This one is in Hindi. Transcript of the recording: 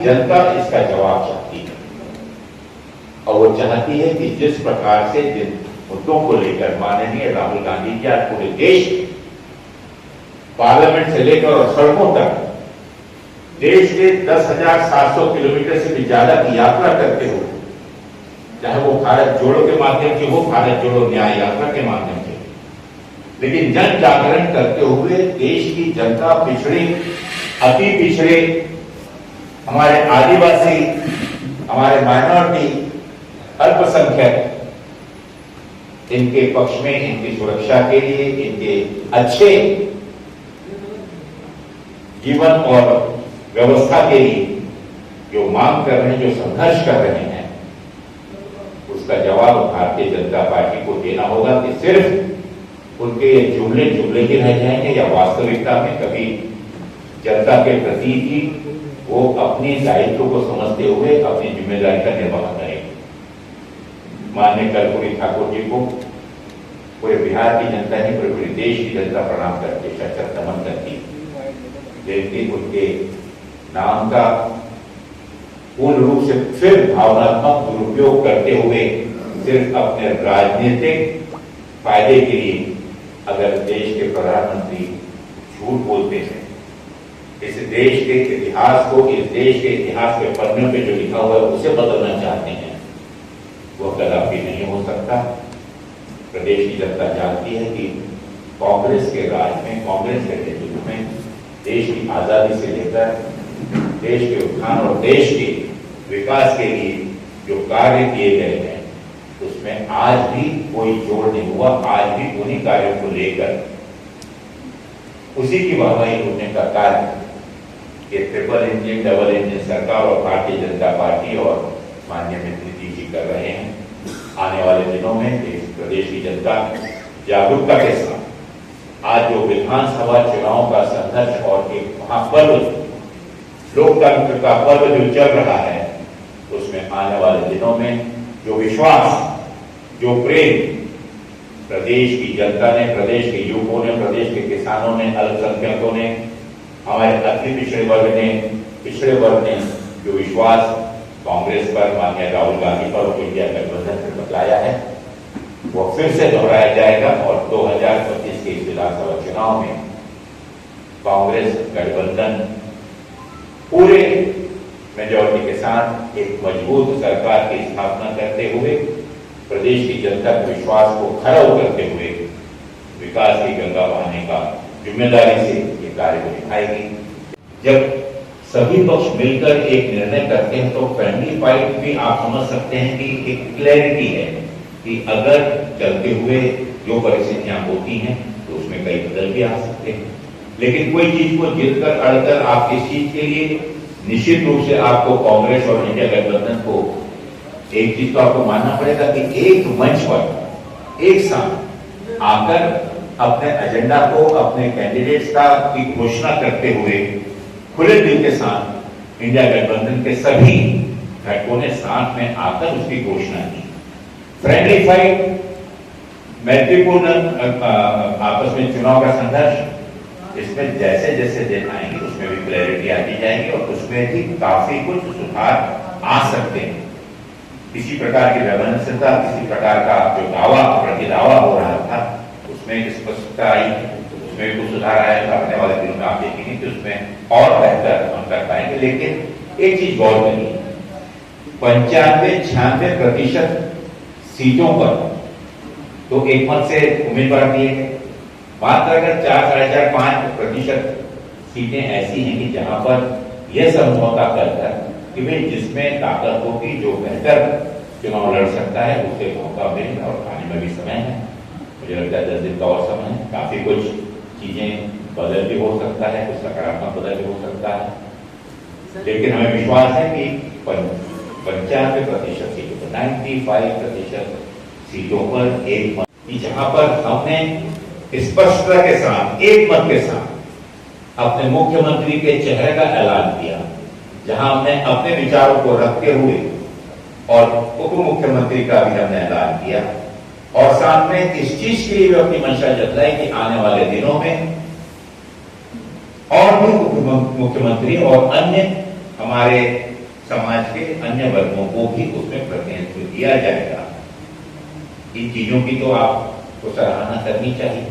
जनता इसका जवाब चाहती है और वो चाहती है कि जिस प्रकार से जिन मुद्दों को लेकर माननीय राहुल गांधी जी आज पूरे देश पार्लियामेंट से लेकर और सड़कों तक देश के 10,700 किलोमीटर से भी ज्यादा की यात्रा करते हुए, चाहे वो भारत जोड़ो के माध्यम से हो, भारत जोड़ो न्याय यात्रा के माध्यम से, लेकिन जन जागरण करते हुए देश की जनता, पिछड़े, अति पिछड़े, हमारे आदिवासी, हमारे माइनॉरिटी, अल्पसंख्यक, इनके पक्ष में, इनकी सुरक्षा के लिए, इनके अच्छे जीवन और व्यवस्था के लिए जो मांग कर रहे हैं, जो संघर्ष कर रहे हैं, उसका जवाब भारतीय जनता पार्टी को देना होगा कि सिर्फ उनके जुमले ही रह जाएंगे या वास्तविकता में कभी जनता के प्रति ही वो अपने दायित्व को समझते हुए अपनी जिम्मेदारी का निर्वाह करेंगे। माननीय कर्पूरी ठाकुर जी को पूरे बिहार की जनता ही, पूरे देश की जनता प्रणाम करती, सशक्त नमन करती, लेकिन उनके नाम का पूर्ण रूप से फिर भावनात्मक दुरुपयोग करते हुए सिर्फ अपने राजनीतिक फायदे के लिए अगर देश के प्रधानमंत्री झूठ बोलते हैं, इस देश के इतिहास को, इस देश के इतिहास के पन्नों पे जो लिखा हुआ है उसे बदलना चाहते हैं, वो कदापि नहीं हो सकता। प्रदेश की जनता जानती है कि कांग्रेस के राज में, कांग्रेस के नेतृत्व में देश की आजादी से लेकर देश के उत्थान और देश के विकास के लिए जो कार्य किए गए हैं, उसमें आज भी कोई जोड़ नहीं हुआ। आज भी उन्हीं कार्यों को लेकर उसी की वाहवाही होने का कार्य ये ट्रिपल इंजन, डबल इंजन सरकार और भारतीय जनता पार्टी और माननीय नीतीश जी कर रहे हैं। आने वाले दिनों में इस प्रदेश की जनता जागरूकता के साथ आज जो विधानसभा चुनाव का संघर्ष और एक महापर्व, लोकतंत्र का पर्व जो चल रहा है, उसमें आने वाले दिनों में जो विश्वास, जो प्रेम प्रदेश की जनता ने, प्रदेश के युवकों ने, प्रदेश के किसानों ने, अल्पसंख्यकों ने, हमारे अति पिछड़े वर्ग ने, पिछड़े वर्ग ने जो विश्वास कांग्रेस पर, माननीय राहुल गांधी पर, इंडिया गठबंधन पर बतलाया है, वो फिर से दोहराया जाएगा और 2025 के विधानसभा चुनाव में कांग्रेस गठबंधन पूरे मेजॉरिटी के साथ एक मजबूत सरकार की स्थापना करते हुए प्रदेश की जनता के विश्वास को खरा उतरते हुए विकास की गंगा बहाने का जिम्मेदारी से ये कार्य को निभाएगी। जब सभी पक्ष मिलकर एक निर्णय करते हैं तो फैमिली फाइट भी आप समझ सकते हैं कि एक क्लैरिटी है कि अगर चलते हुए जो परिस्थितियां होती हैं तो उसमें कई बदल भी आ सकते हैं, लेकिन कोई चीज को जिद कर अड़कर आप इस चीज के लिए निश्चित रूप से आपको कांग्रेस और इंडिया गठबंधन को एक चीज तो आपको मानना पड़ेगा कि एक मंच पर एक साथ आकर अपने एजेंडा को, अपने कैंडिडेट्स का की घोषणा करते हुए खुले दिल के साथ इंडिया गठबंधन के सभी घटकों ने साथ में आकर उसकी घोषणा की। फ्रेंडली फाइट, मैत्रीपूर्ण आपस में चुनाव का संघर्ष, इसमें जैसे जैसे दिन आएंगे उसमें भी क्लैरिटी आती जाएगी और उसमें भी काफी कुछ सुधार आ सकते हैं। किसी प्रकार की व्यवस्था, किसी प्रकार का जो दावा प्रतिदावा हो रहा था उसमें स्पष्टता आई, उसमें कुछ सुधार आएगा। आने वाले दिनों में आप देखेंगे कि उसमें और बेहतर हम कर पाएंगे। लेकिन एक चीज गौर करिए, 95-96% सीटों पर तो एक मत से उम्मीदवार दिए गए, मात्र अगर 4-4.5-5% सीटें ऐसी हैं कि जहां पर यह समझौता कर कि भाई जिसमें ताकत होगी, जो बेहतर चुनाव लड़ सकता है, उसे मौका मिले और आने में भी समय है। मुझे लगता है 10 दिन का और समय है, काफी कुछ चीजें बदल भी हो सकता है, कुछ सकारात्मक बदल भी हो सकता है, लेकिन हमें विश्वास है कि 95% सीटों पर, 95% सीटों पर एक मत, जहां पर हमने स्पष्टता के साथ, एक मत के साथ अपने मुख्यमंत्री के चेहरे का ऐलान किया, जहां हमने अपने विचारों को रखते हुए और उप मुख्यमंत्री का भी हमने ऐलान किया और साथ में इस चीज के लिए भी अपनी मंशा जताई कि आने वाले दिनों में और भी मुख्यमंत्री और अन्य हमारे समाज के अन्य वर्गों को भी उसमें प्रतिनिधित्व दिया जाएगा। इन चीजों की तो आपको सराहना करनी चाहिए।